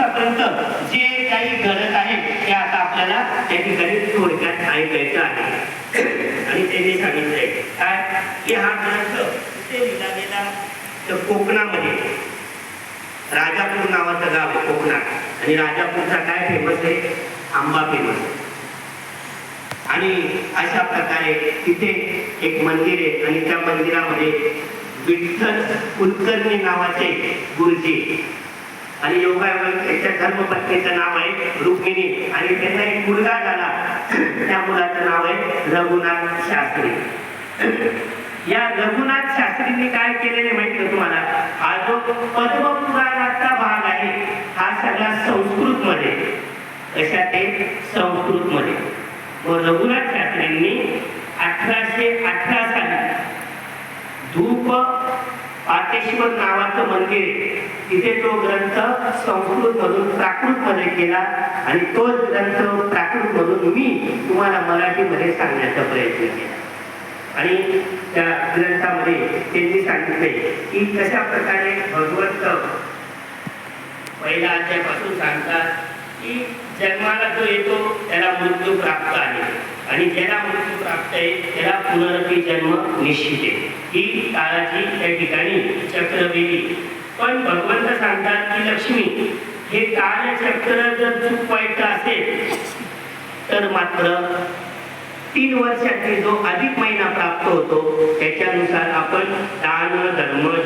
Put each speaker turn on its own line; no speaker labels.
दिवसापर्यंत जे काही घडत आहे ते आता आपल्याला त्या ठिकाणी थोडक्यात ऐकायचं आहे. आणि त्यांनी सांगितलंय काय की हा ग्रंथ कुठे लिहिला गेला तर कोकणामध्ये राजापूर नावाचं गाव आहे कोकणात. आणि राजापूरचा काय फेमस आहे? आंबा फेमस. आणि अशा प्रकारे तिथे एक मंदिर आहे आणि त्या मंदिरामध्ये विठ्ठल कुलकर्णी नावाचे गुरुजी आणि योगायोग त्याच्या धर्मपत्नीचं नाव आहे रुक्मिणी आणि त्यांना एक मुलगा झाला. त्या मुलाचं नाव आहे रघुनाथ शास्त्री. या रघुनाथ शास्त्रींनी काय केलेले माहिती का तुम्हाला? हा जो पद्मपुराणाचा भाग आहे हा सगळा संस्कृत मध्ये. कशात आहे? संस्कृत मध्ये. व रघुनाथ शास्त्रींनी 1818 साली धूप पातेश्वर नावाचं मंदिर आहे तिथे तो ग्रंथ संस्कृत मधून प्राकृत मध्ये केला आणि तोच ग्रंथ प्राकृत मधून मी तुम्हाला मराठीमध्ये सांगण्याचा प्रयत्न केला. आणि त्या ग्रंथामध्ये त्यांनी सांगितले की कशा प्रकारे भगवंत पहिल्या अध्यायापासून सांगतात की जन्माला जो येतो त्याला मृत्यू प्राप्त आहे आणि ज्याला मृत्यू प्राप्त आहे त्याला पुनरपी जन्म निश्चित आहे. ही काळाची त्या ठिकाणी चक्रवेदी. पण भगवंत सांगतात की लक्ष्मी हे कालचक्र जर चुकवायचं असेल तर मात्र 3 वर्षांनी जो अधिक महिना प्राप्त होतो त्याच्यानुसार आपण दान धर्म